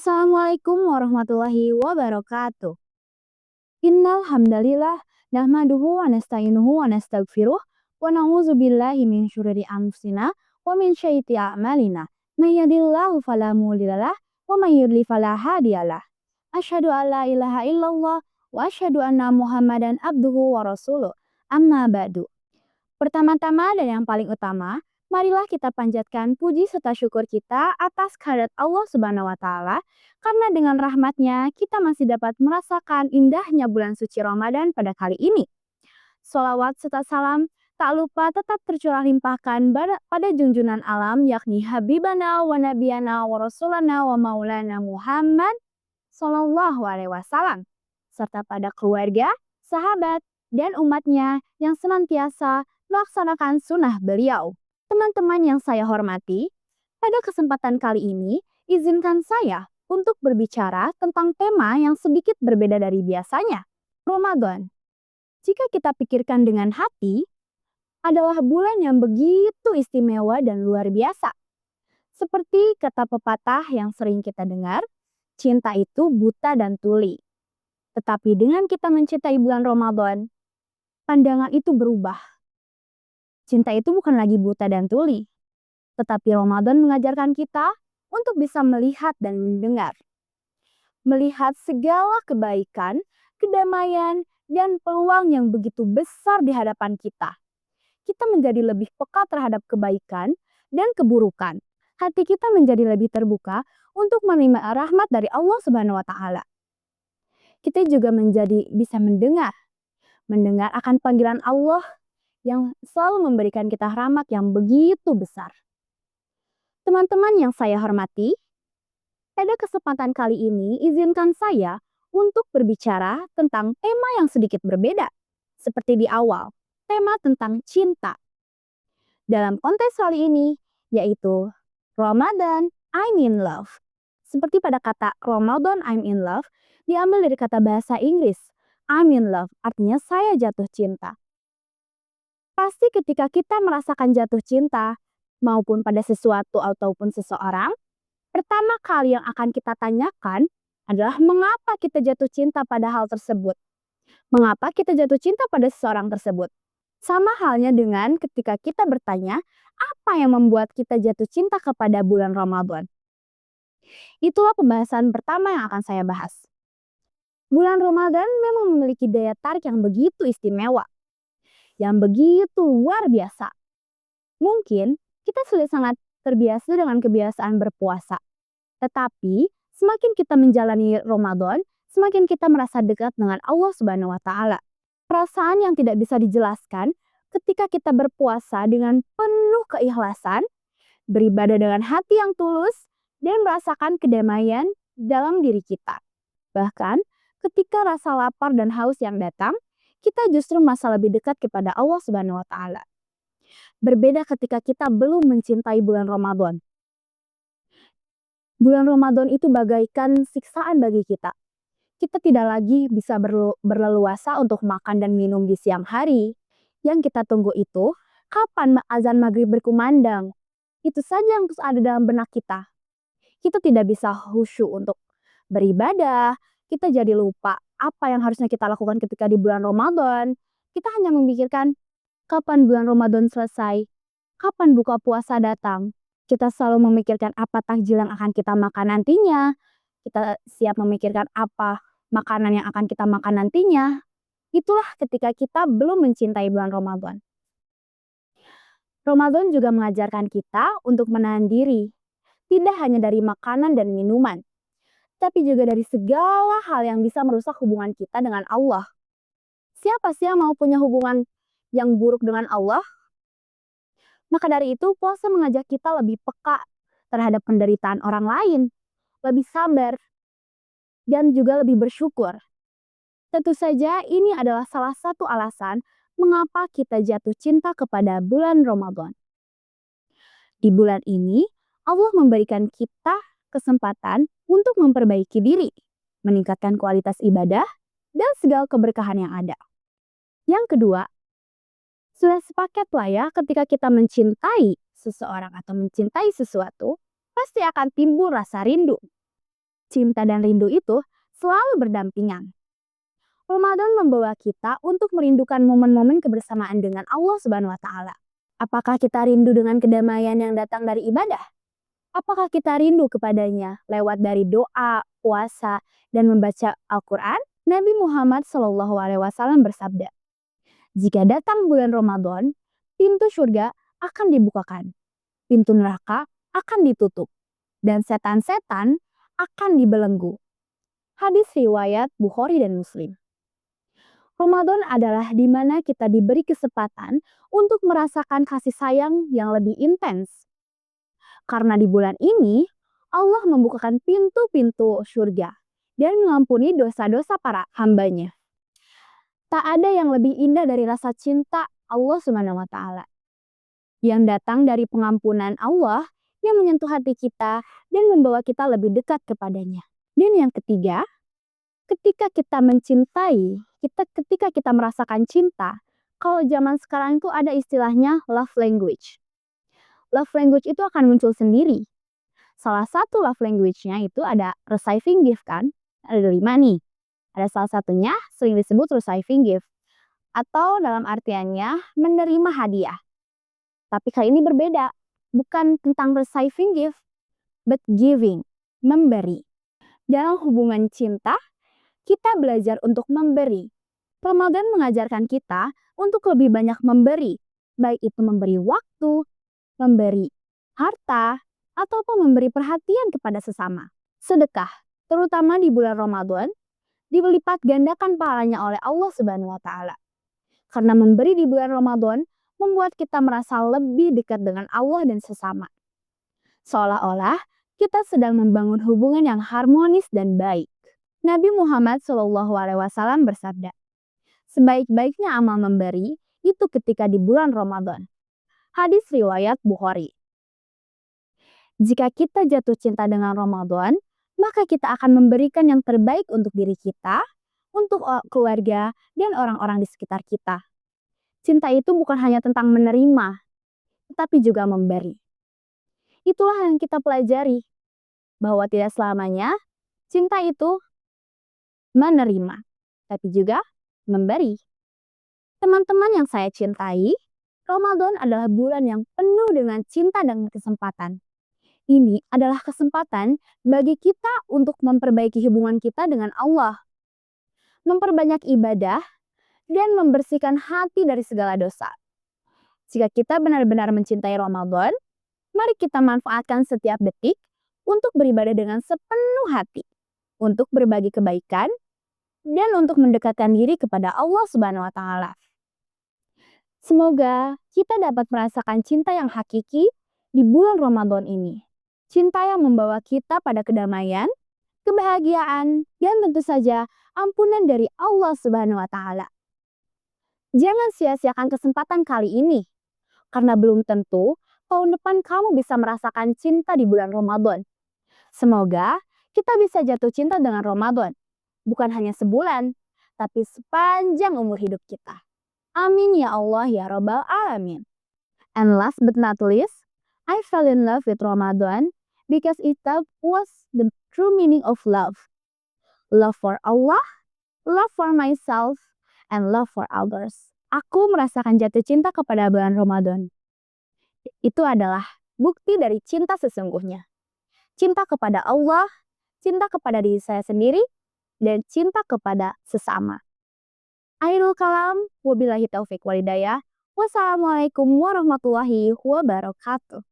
Assalamualaikum warahmatullahi wabarakatuh. Innal hamdalillah nahmaduhu wa nasta'inuhu wa nastaghfiruh wa na'udzu billahi min syururi anfusina wa min sayyiati a'malina. May yahdihillahu fala mudhillalah wa may yudlil fala hadiyalah. Asyhadu an la ilaha illallah wa asyhadu anna Muhammadan abduhu wa rasuluh. Amma ba'du. Pertama-tama dan yang paling utama, marilah kita panjatkan puji serta syukur kita atas kehadirat Allah Subhanahu wa Ta'ala, karena dengan rahmat-Nya kita masih dapat merasakan indahnya bulan suci Ramadan pada kali ini. Sholawat serta salam tak lupa tetap tercurah limpahkan pada junjungan alam, yakni Habibana wa Nabiyana wa Rasulana wa Maulana Muhammad Sallallahu Alaihi Wasallam, serta pada keluarga, sahabat, dan umatnya yang senantiasa melaksanakan sunnah beliau. Teman-teman yang saya hormati, pada kesempatan kali ini, izinkan saya untuk berbicara tentang tema yang sedikit berbeda dari biasanya, Ramadan. Jika kita pikirkan dengan hati, adalah bulan yang begitu istimewa dan luar biasa. Seperti kata pepatah yang sering kita dengar, cinta itu buta dan tuli. Tetapi dengan kita mencintai bulan Ramadan, pandangan itu berubah. Cinta itu bukan lagi buta dan tuli, tetapi Ramadan mengajarkan kita untuk bisa melihat dan mendengar. Melihat segala kebaikan, kedamaian, dan peluang yang begitu besar di hadapan kita. Kita menjadi lebih peka terhadap kebaikan dan keburukan. Hati kita menjadi lebih terbuka untuk menerima rahmat dari Allah Subhanahu wa Ta'ala. Kita juga menjadi bisa mendengar akan panggilan Allah yang selalu memberikan kita rahmat yang begitu besar. Teman-teman yang saya hormati, pada kesempatan kali ini izinkan saya untuk berbicara tentang tema yang sedikit berbeda. Seperti di awal, tema tentang cinta. Dalam konteks kali ini, yaitu Ramadan, I'm in love. Seperti pada kata Ramadan, I'm in love, diambil dari kata bahasa Inggris, I'm in love, artinya saya jatuh cinta. Pasti ketika kita merasakan jatuh cinta, maupun pada sesuatu ataupun seseorang, pertama kali yang akan kita tanyakan adalah mengapa kita jatuh cinta pada hal tersebut. Mengapa kita jatuh cinta pada seseorang tersebut? Sama halnya dengan ketika kita bertanya, apa yang membuat kita jatuh cinta kepada bulan Ramadan? Itulah pembahasan pertama yang akan saya bahas. Bulan Ramadan memang memiliki daya tarik yang begitu istimewa, yang begitu luar biasa. Mungkin kita sudah sangat terbiasa dengan kebiasaan berpuasa. Tetapi semakin kita menjalani Ramadan, semakin kita merasa dekat dengan Allah Subhanahu wa Ta'ala. Perasaan yang tidak bisa dijelaskan ketika kita berpuasa dengan penuh keikhlasan, beribadah dengan hati yang tulus, dan merasakan kedamaian dalam diri kita. Bahkan ketika rasa lapar dan haus yang datang, kita justru merasa lebih dekat kepada Allah Subhanahu wa Ta'ala. Berbeda ketika kita belum mencintai bulan Ramadan. Bulan Ramadan itu bagaikan siksaan bagi kita. Kita tidak lagi bisa berleluasa untuk makan dan minum di siang hari. Yang kita tunggu itu, kapan azan maghrib berkumandang. Itu saja yang terus ada dalam benak kita. Kita tidak bisa khusyuk untuk beribadah. Kita jadi lupa apa yang harusnya kita lakukan ketika di bulan Ramadan. Kita hanya memikirkan kapan bulan Ramadan selesai, kapan buka puasa datang. Kita selalu memikirkan apa takjil yang akan kita makan nantinya. Kita siap memikirkan apa makanan yang akan kita makan nantinya. Itulah ketika kita belum mencintai bulan Ramadan. Ramadan juga mengajarkan kita untuk menahan diri. Tidak hanya dari makanan dan minuman, tapi juga dari segala hal yang bisa merusak hubungan kita dengan Allah. Siapa sih yang mau punya hubungan yang buruk dengan Allah? Maka dari itu, puasa mengajak kita lebih peka terhadap penderitaan orang lain, lebih sabar, dan juga lebih bersyukur. Tentu saja ini adalah salah satu alasan mengapa kita jatuh cinta kepada bulan Ramadan. Di bulan ini, Allah memberikan kita kesempatan untuk memperbaiki diri, meningkatkan kualitas ibadah, dan segala keberkahan yang ada. Yang kedua, sudah sepakatlah ya ketika kita mencintai seseorang atau mencintai sesuatu, pasti akan timbul rasa rindu. Cinta dan rindu itu selalu berdampingan. Ramadan membawa kita untuk merindukan momen-momen kebersamaan dengan Allah Subhanahu wa Ta'ala. Apakah kita rindu dengan kedamaian yang datang dari ibadah? Apakah kita rindu kepadanya lewat dari doa, puasa, dan membaca Al-Quran? Nabi Muhammad SAW bersabda, "Jika datang bulan Ramadan, pintu surga akan dibukakan, pintu neraka akan ditutup, dan setan-setan akan dibelenggu." Hadis riwayat Bukhari dan Muslim. Ramadan adalah di mana kita diberi kesempatan untuk merasakan kasih sayang yang lebih intens. Karena di bulan ini, Allah membukakan pintu-pintu surga dan mengampuni dosa-dosa para hambanya. Tak ada yang lebih indah dari rasa cinta Allah Subhanahu wa Ta'ala yang datang dari pengampunan Allah yang menyentuh hati kita dan membawa kita lebih dekat kepadanya. Dan yang ketiga, ketika kita mencintai, ketika kita merasakan cinta, kalau zaman sekarang itu ada istilahnya love language. Love language itu akan muncul sendiri. Salah satu love language-nya itu ada receiving gift kan? Ada 5 nih. Ada salah satunya sering disebut receiving gift. Atau dalam artiannya menerima hadiah. Tapi kali ini berbeda. Bukan tentang receiving gift, but giving, memberi. Dalam hubungan cinta, kita belajar untuk memberi. Ramadan mengajarkan kita untuk lebih banyak memberi, baik itu memberi waktu, memberi harta, ataupun memberi perhatian kepada sesama. Sedekah, terutama di bulan Ramadan, dilipat gandakan pahalanya oleh Allah Subhanahu wa Ta'ala. Karena memberi di bulan Ramadan membuat kita merasa lebih dekat dengan Allah dan sesama. Seolah-olah kita sedang membangun hubungan yang harmonis dan baik. Nabi Muhammad SAW bersabda, "Sebaik-baiknya amal memberi itu ketika di bulan Ramadan." Hadis riwayat Bukhari. Jika kita jatuh cinta dengan Ramadan, maka kita akan memberikan yang terbaik untuk diri kita, untuk keluarga, dan orang-orang di sekitar kita. Cinta itu bukan hanya tentang menerima, tetapi juga memberi. Itulah yang kita pelajari, bahwa tidak selamanya cinta itu menerima, tapi juga memberi. Teman-teman yang saya cintai, Ramadan adalah bulan yang penuh dengan cinta dan kesempatan. Ini adalah kesempatan bagi kita untuk memperbaiki hubungan kita dengan Allah, memperbanyak ibadah, dan membersihkan hati dari segala dosa. Jika kita benar-benar mencintai Ramadan, mari kita manfaatkan setiap detik untuk beribadah dengan sepenuh hati, untuk berbagi kebaikan, dan untuk mendekatkan diri kepada Allah Subhanahu wa Ta'ala. Semoga kita dapat merasakan cinta yang hakiki di bulan Ramadan ini. Cinta yang membawa kita pada kedamaian, kebahagiaan, dan tentu saja ampunan dari Allah Subhanahu wa Ta'ala. Jangan sia-siakan kesempatan kali ini, karena belum tentu tahun depan kamu bisa merasakan cinta di bulan Ramadan. Semoga kita bisa jatuh cinta dengan Ramadan. Bukan hanya sebulan, tapi sepanjang umur hidup kita. Amin ya Allah ya Rabbal Alamin. And last but not least, I fell in love with Ramadan because it was the true meaning of love. Love for Allah, love for myself, and love for others. Aku merasakan jatuh cinta kepada bulan Ramadan. Itu adalah bukti dari cinta sesungguhnya. Cinta kepada Allah, cinta kepada diri saya sendiri, dan cinta kepada sesama. Akhirul kalam, wabillahi taufiq walhidayah. Wassalamualaikum warahmatullahi wabarakatuh.